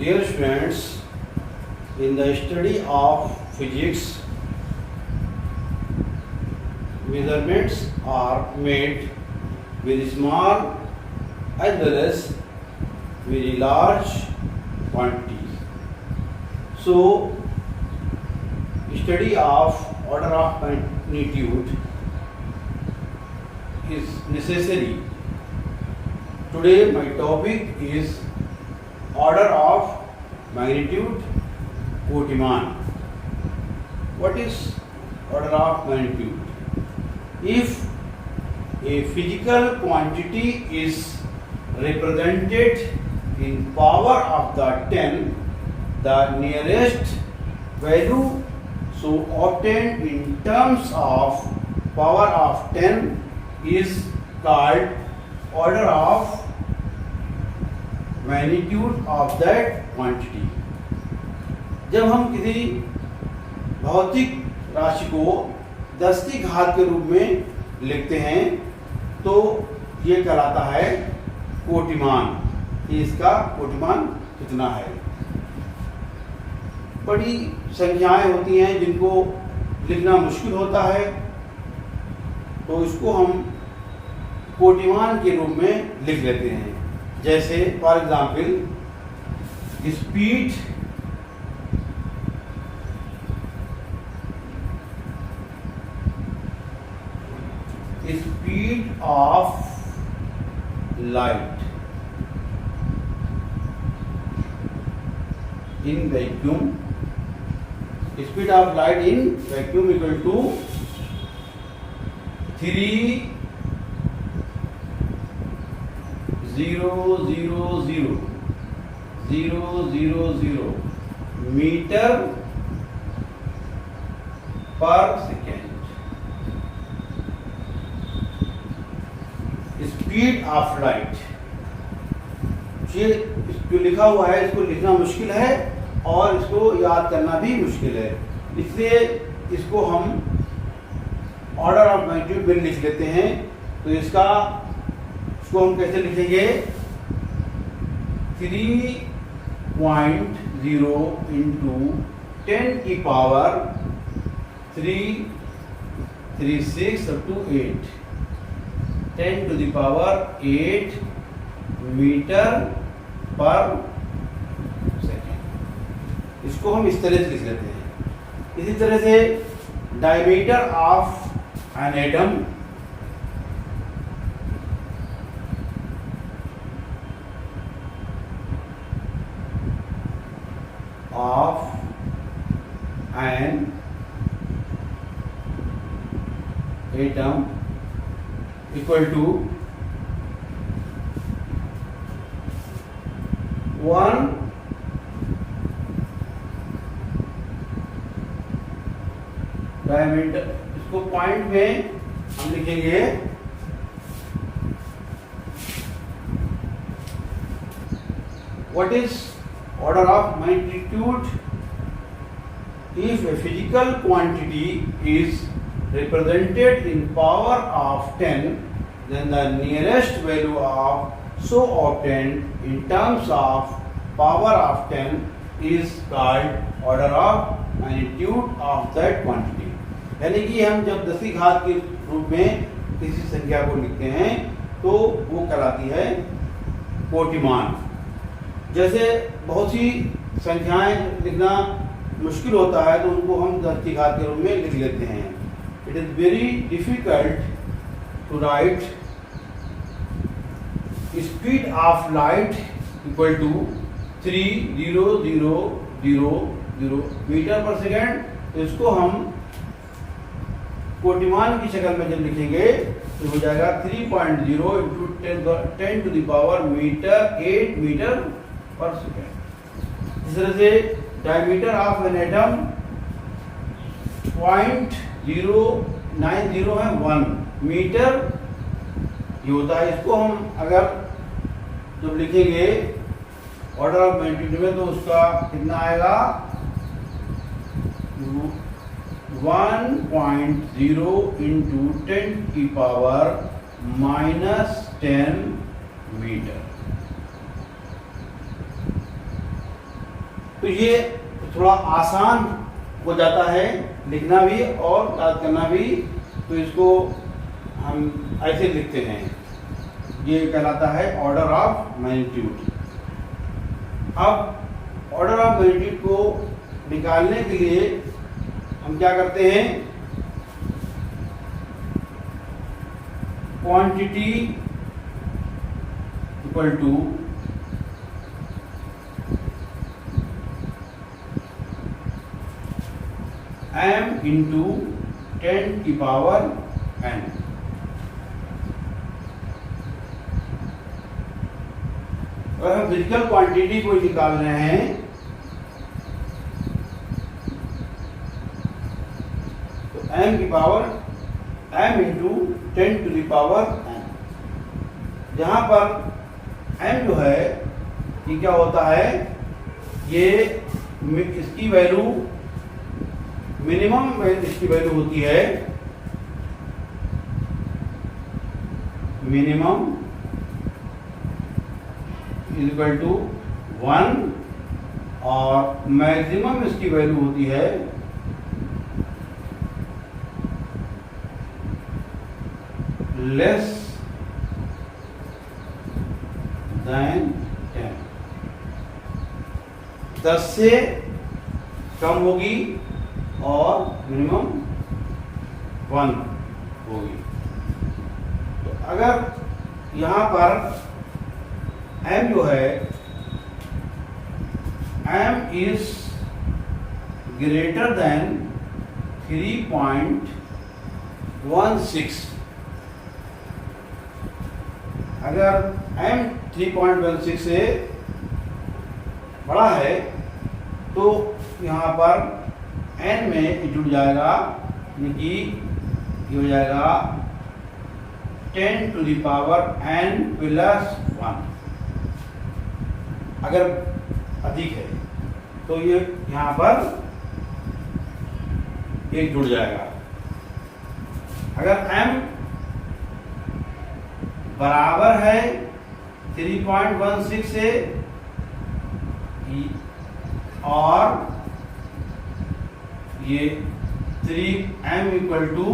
Dear students, in the study of physics, measurements are made with small as well as very large quantities. So, study of order of magnitude is necessary. Today my topic is order of magnitude कोटिमान. What is order of magnitude? If a physical quantity is represented in power of the 10, the nearest value so obtained in terms of power of 10 is called order of magnitude of that quantity. जब हम किसी भौतिक राशि को 10 की घात के रूप में लिखते हैं तो ये कहलाता है कोटिमान, कि इसका कोटिमान कितना है. बड़ी संख्याएं होती हैं जिनको लिखना मुश्किल होता है, तो इसको हम कोटिमान के रूप में लिख लेते हैं. जैसे for example speed of light in vacuum, speed of light in vacuum equal to 3,000,000 meter per second. Speed of light, ये जो लिखा हुआ है इसको लिखना मुश्किल है और इसको याद करना भी मुश्किल है, इसलिए इसको हम ऑर्डर ऑफ मैग्नीट्यूड में लिख लेते हैं. तो इसको हम कैसे लिखेंगे? 3.0 इंटू 10 की power 336 up to 8, 10 to the power 8 meter पर सेकेंड. इसको हम इस तरह से लिख लेते हैं. इसी तरह से diameter of an atom equal to 1 diameter. इसको पॉइंट में हम लिखेंगे what is order of magnitude if a physical quantity is represented in power of 10, then the nearest value of so obtained in terms of power of 10 is called order of magnitude of that quantity. यानी कि हम जब 10 की घात के रूप में किसी संख्या को लिखते हैं तो वो कहलाती है कोटिमान. जैसे बहुत सी संख्याएं लिखना मुश्किल होता है तो उनको हम 10 की घात के रूप में लिख लेते हैं. It is very difficult to write speed of light equal to 3,000,000 metre पर सेकेंड. तो इसको हम कोटिमान की शक्ल में जब लिखेंगे तो हो जाएगा 3.0 into 10 to the power meter 8 meter पर सेकेंड. इस तरह से डायमीटर ऑफ एन एटम 0.090 है 1 मीटर ये होता है. इसको हम अगर जब लिखेंगे ऑर्डर ऑफ मैग्नीट्यूड में तो उसका कितना आएगा? 1.0 इंटू 10 की पावर -10 मीटर. तो ये थोड़ा आसान हो जाता है लिखना भी और याद करना भी। तो इसको हम ऐसे लिखते हैं, ये कहलाता है ऑर्डर ऑफ मैग्नीट्यूड। अब ऑर्डर ऑफ मैग्नीट्यूड को निकालने के लिए हम क्या करते हैं, quantity equal to m into 10 की पावर n। अगर हम फिजिकल क्वांटिटी को निकाल रहे हैं तो m की power m into 10 to the power n, जहां पर m जो है ये क्या होता है, ये इसकी वैल्यू मिनिमम इसकी वैल्यू होती है मिनिमम इक्वल टू 1 और मैक्सिमम इसकी वैल्यू होती है लेस देन 10 से कम होगी और मिनिमम 1 होगी। तो अगर यहाँ पर m जो है m इज ग्रेटर देन 3.16, अगर m 3.16 से बड़ा है तो यहाँ पर n में जुड़ जाएगा, यानी कि ये हो जाएगा 10 to the power n plus 1। अगर अधिक है तो ये यहाँ पर एक जुड़ जाएगा। अगर m बराबर है 3.16 से और ये 3m इक्वल टू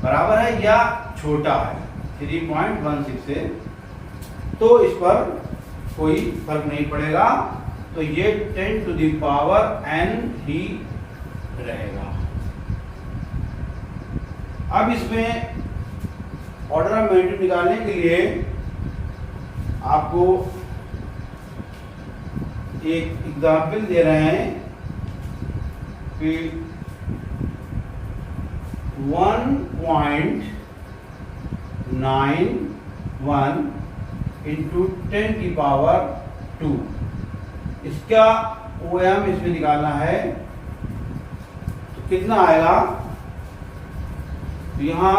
बराबर है या छोटा है 3.16 से, तो इस पर कोई फर्क नहीं पड़ेगा, तो ये 10 टू द पावर n ही रहेगा। अब इसमें ऑर्डर ऑफ मैग्नीट्यूड निकालने के लिए आपको एक एग्जाम्पल दे रहे हैं कि 1.91 इंटू 10 की पावर 2, इसका OM इसमें निकालना है तो कितना आएगा। तो यहाँ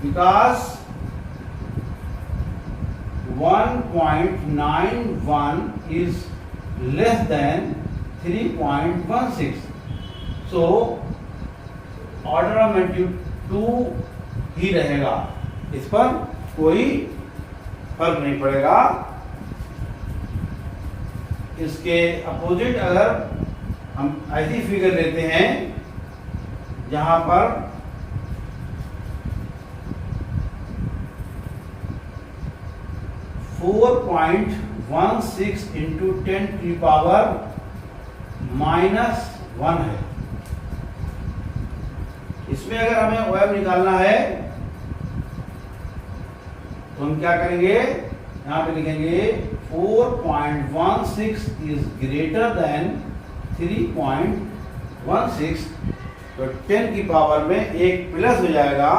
विकास 1.91 is less than 3.16, so order of magnitude 2 ही रहेगा, इस पर कोई फर्क नहीं पड़ेगा। इसके अपोजिट अगर हम ऐसी फिगर लेते हैं जहां पर 4.16 इंटू 10 की पावर -1 है, इसमें अगर हमें OM निकालना है तो हम क्या करेंगे, यहां पे लिखेंगे 4.16 इज ग्रेटर देन 3.16, तो 10 की पावर में एक प्लस हो जाएगा,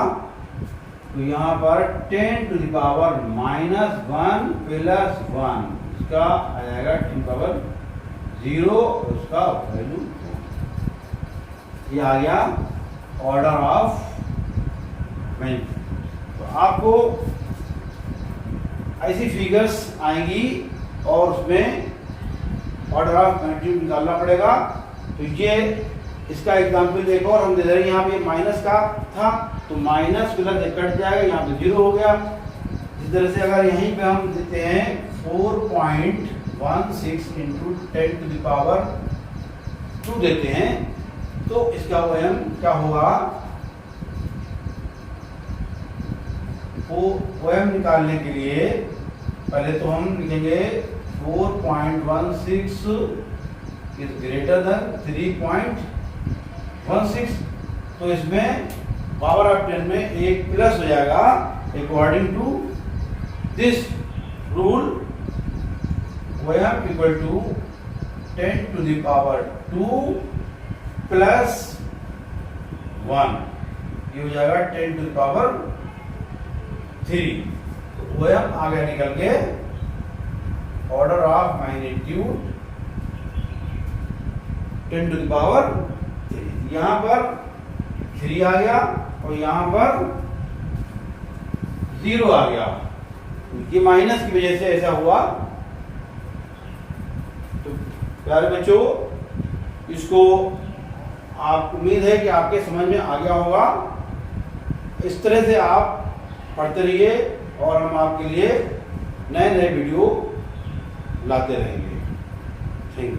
तो यहाँ पर 10 टू द पावर -1 प्लस 1, इसका आ जाएगा 10 पावर 0, उसका वैल्यू ये आ गया ऑर्डर ऑफ मैग्नीट्यूड। तो आपको ऐसी फिगर्स आएंगी और उसमें ऑर्डर ऑफ मैग्नीट्यूड निकालना पड़ेगा। तो ये इसका एग्जाम्पल देखो, और हम दे रहे हैं यहाँ पे माइनस का था तो माइनस प्लस कट जाएगा, यहाँ पे 0 हो गया। इस तरह से अगर यहीं पे हम देते हैं 4.16 16 इंटू 10 टू द पावर 2 देते हैं तो इसका OM क्या होगा, वो OM निकालने के लिए पहले तो हम लिखेंगे 4.16 इज ग्रेटर देन 3.16। तो इसमें पावर ऑफ 10 में एक प्लस हो जाएगा according to this rule. OM equal to 10 to the power 2 plus 1, ये हो जाएगा 10 टू द पावर 3। तो OM आ गया निकल के order of magnitude 10 to the power 3। यहां पर 3 आ गया और यहां पर 0 आ गया, ये माइनस की वजह से ऐसा हुआ। तो प्यारे बच्चों, इसको आप उम्मीद है कि आपके समझ में आ गया होगा। इस तरह से आप पढ़ते रहिए और हम आपके लिए नए नए वीडियो लाते रहेंगे। Thank you.